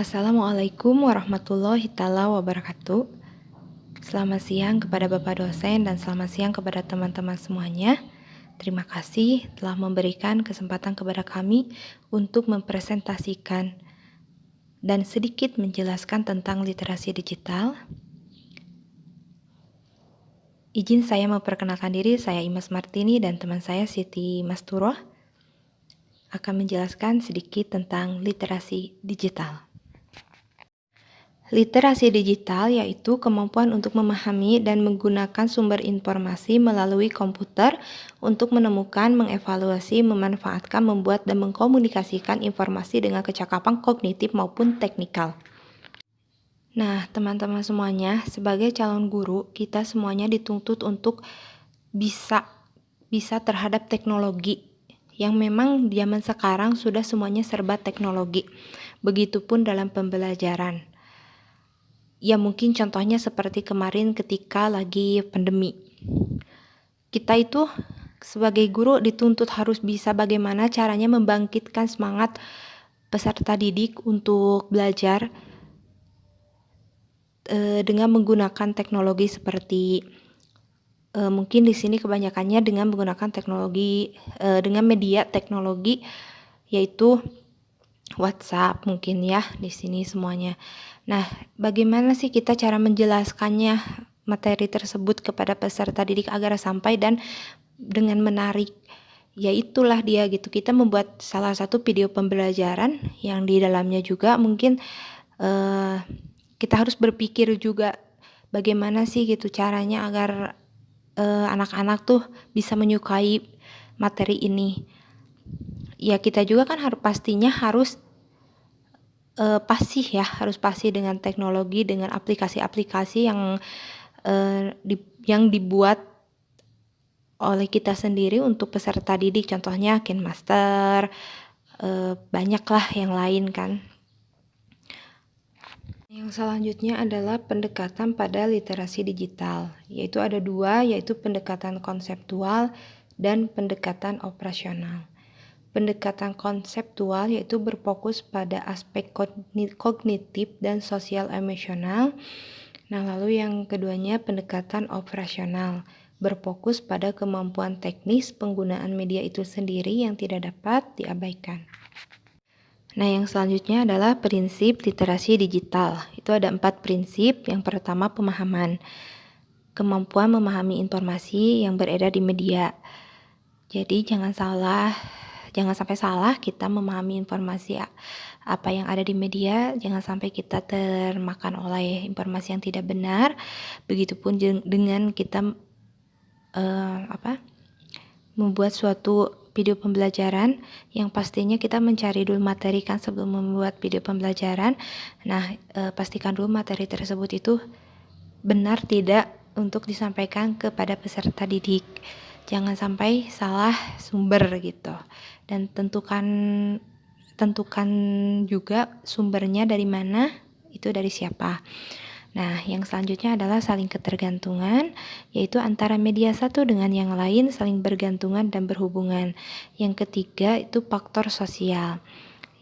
Assalamualaikum warahmatullahi taala wabarakatuh. Selamat siang kepada Bapak dosen dan selamat siang kepada teman-teman semuanya. Terima kasih telah memberikan kesempatan kepada kami untuk mempresentasikan dan sedikit menjelaskan tentang literasi digital. Izin saya memperkenalkan diri, saya Imas Martini dan teman saya Siti Masturoh akan menjelaskan sedikit tentang literasi digital. Literasi digital yaitu kemampuan untuk memahami dan menggunakan sumber informasi melalui komputer untuk menemukan, mengevaluasi, memanfaatkan, membuat, dan mengkomunikasikan informasi dengan kecakapan kognitif maupun teknikal. Nah, teman-teman semuanya, sebagai calon guru, kita semuanya dituntut untuk bisa terhadap teknologi yang memang zaman sekarang sudah semuanya serba teknologi. Begitupun dalam pembelajaran. Ya mungkin contohnya seperti kemarin ketika lagi pandemi. Kita itu sebagai guru dituntut harus bisa bagaimana caranya membangkitkan semangat peserta didik untuk belajar dengan menggunakan teknologi seperti mungkin di sini kebanyakannya dengan menggunakan teknologi dengan media teknologi yaitu WhatsApp mungkin ya di sini semuanya. Nah, bagaimana sih kita cara menjelaskannya materi tersebut kepada peserta didik agar sampai dan dengan menarik? Ya itulah dia gitu. Kita membuat salah satu video pembelajaran yang di dalamnya juga mungkin kita harus berpikir juga bagaimana sih gitu caranya agar anak-anak tuh bisa menyukai materi ini. Ya kita juga kan pastinya harus harus pasti dengan teknologi, dengan aplikasi-aplikasi yang dibuat oleh kita sendiri untuk peserta didik, contohnya KineMaster, banyaklah yang lain kan. Yang selanjutnya adalah pendekatan pada literasi digital, yaitu ada dua, yaitu pendekatan konseptual dan pendekatan operasional. Pendekatan konseptual yaitu berfokus pada aspek kognitif dan sosial emosional. Nah, lalu yang keduanya pendekatan operasional, berfokus pada kemampuan teknis penggunaan media itu sendiri yang tidak dapat diabaikan. Nah, yang selanjutnya adalah prinsip literasi digital. Itu ada 4 prinsip. Yang pertama pemahaman. Kemampuan memahami informasi yang beredar di media. Jadi jangan sampai salah kita memahami informasi apa yang ada di media, jangan sampai kita termakan oleh informasi yang tidak benar. Begitupun dengan kita membuat suatu video pembelajaran yang pastinya kita mencari dulu materi kan sebelum membuat video pembelajaran. Nah, pastikan dulu materi tersebut itu benar tidak untuk disampaikan kepada peserta didik. Jangan sampai salah sumber gitu. Dan tentukan juga sumbernya dari mana, itu dari siapa. Nah, yang selanjutnya adalah saling ketergantungan, yaitu antara media satu dengan yang lain saling bergantungan dan berhubungan. Yang ketiga itu faktor sosial,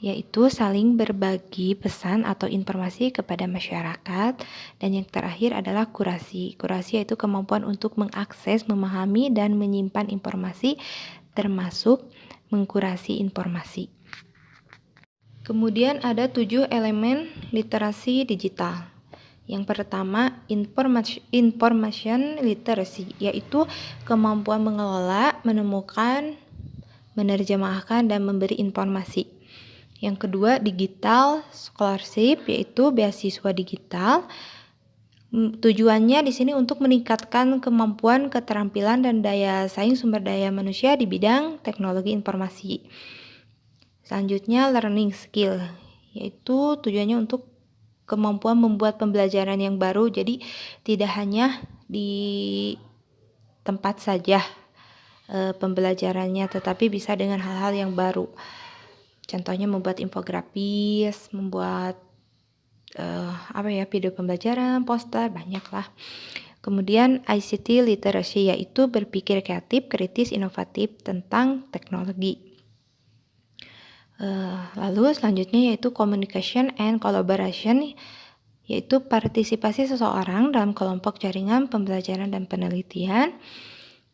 yaitu saling berbagi pesan atau informasi kepada masyarakat. Dan yang terakhir adalah kurasi. Kurasi yaitu kemampuan untuk mengakses, memahami, dan menyimpan informasi, termasuk mengkurasi informasi. Kemudian ada 7 elemen literasi digital. Yang pertama, information literacy, yaitu kemampuan mengelola, menemukan, menerjemahkan, dan memberi informasi. Yang kedua, digital scholarship, yaitu beasiswa digital. Tujuannya di sini untuk meningkatkan kemampuan, keterampilan, dan daya saing sumber daya manusia di bidang teknologi informasi. Selanjutnya, learning skill, yaitu tujuannya untuk kemampuan membuat pembelajaran yang baru, jadi tidak hanya di tempat saja pembelajarannya, tetapi bisa dengan hal-hal yang baru. Contohnya membuat infografis, membuat video pembelajaran, poster, banyaklah. Kemudian ICT literacy, yaitu berpikir kreatif, kritis, inovatif tentang teknologi. Lalu selanjutnya yaitu communication and collaboration, yaitu partisipasi seseorang dalam kelompok jaringan pembelajaran dan penelitian.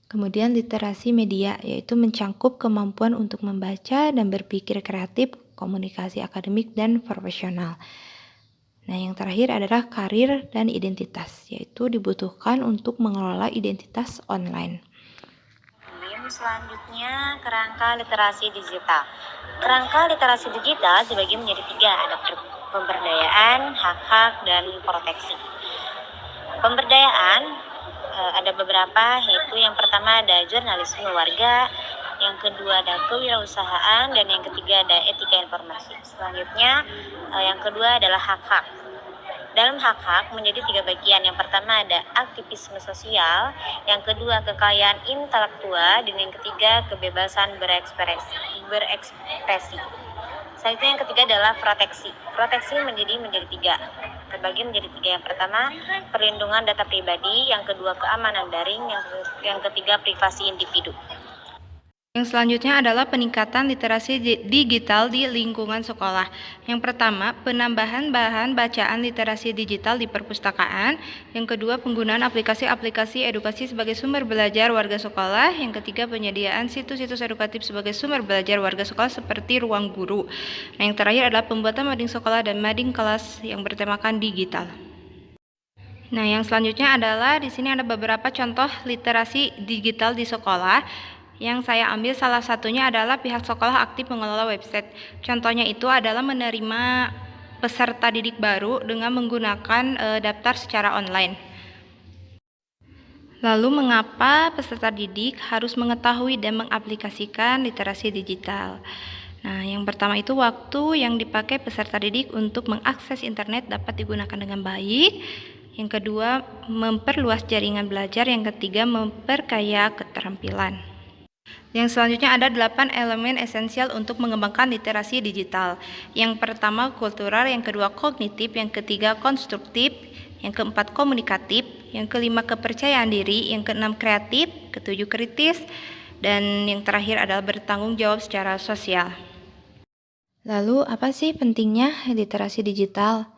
Kemudian literasi media, yaitu mencangkup kemampuan untuk membaca dan berpikir kreatif, komunikasi akademik dan profesional. Nah, yang terakhir adalah karir dan identitas, yaitu dibutuhkan untuk mengelola identitas online. Selanjutnya, kerangka literasi digital. Kerangka literasi digital dibagi menjadi 3, ada pemberdayaan, hak-hak, dan proteksi. Pemberdayaan ada beberapa, yaitu yang pertama ada jurnalisme warga, yang kedua ada kewirausahaan, dan yang ketiga ada etika informasi. Selanjutnya, yang kedua adalah hak-hak. Dalam hak-hak menjadi 3 bagian. Yang pertama ada aktivisme sosial, yang kedua kekayaan intelektual, dan yang ketiga kebebasan berekspresi. Selanjutnya yang ketiga adalah proteksi. Proteksi menjadi 3, terbagi menjadi 3. Yang pertama perlindungan data pribadi, yang kedua keamanan daring, yang ketiga privasi individu. Yang selanjutnya adalah peningkatan literasi digital di lingkungan sekolah. Yang pertama, penambahan bahan bacaan literasi digital di perpustakaan. Yang kedua, penggunaan aplikasi-aplikasi edukasi sebagai sumber belajar warga sekolah. Yang ketiga, penyediaan situs-situs edukatif sebagai sumber belajar warga sekolah seperti ruang guru. Nah, yang terakhir adalah pembuatan mading sekolah dan mading kelas yang bertemakan digital. Nah, yang selanjutnya adalah di sini ada beberapa contoh literasi digital di sekolah. Yang saya ambil salah satunya adalah pihak sekolah aktif mengelola website. Contohnya itu adalah menerima peserta didik baru dengan menggunakan daftar secara online. Lalu mengapa peserta didik harus mengetahui dan mengaplikasikan literasi digital? Nah, yang pertama itu waktu yang dipakai peserta didik untuk mengakses internet dapat digunakan dengan baik. Yang kedua, memperluas jaringan belajar. Yang ketiga, memperkaya keterampilan. Yang selanjutnya ada 8 elemen esensial untuk mengembangkan literasi digital. Yang pertama kultural, yang kedua kognitif, yang ketiga konstruktif, yang keempat komunikatif, yang kelima kepercayaan diri, yang keenam kreatif, ketujuh kritis, dan yang terakhir adalah bertanggung jawab secara sosial. Lalu apa sih pentingnya literasi digital?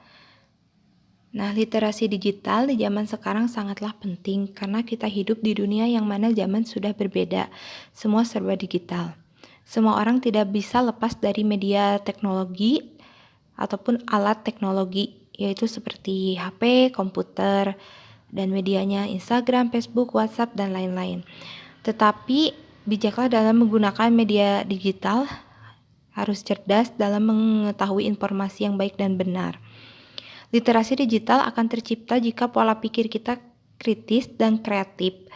Nah, literasi digital di zaman sekarang sangatlah penting karena kita hidup di dunia yang mana zaman sudah berbeda. Semua serba digital. Semua orang tidak bisa lepas dari media teknologi ataupun alat teknologi, yaitu seperti HP, komputer, dan medianya Instagram, Facebook, WhatsApp, dan lain-lain. Tetapi bijaklah dalam menggunakan media digital, harus cerdas dalam mengetahui informasi yang baik dan benar. Literasi digital akan tercipta jika pola pikir kita kritis dan kreatif.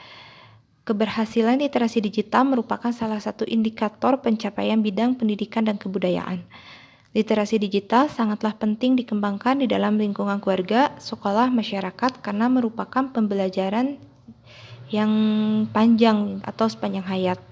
Keberhasilan literasi digital merupakan salah satu indikator pencapaian bidang pendidikan dan kebudayaan. Literasi digital sangatlah penting dikembangkan di dalam lingkungan keluarga, sekolah, masyarakat karena merupakan pembelajaran yang panjang atau sepanjang hayat.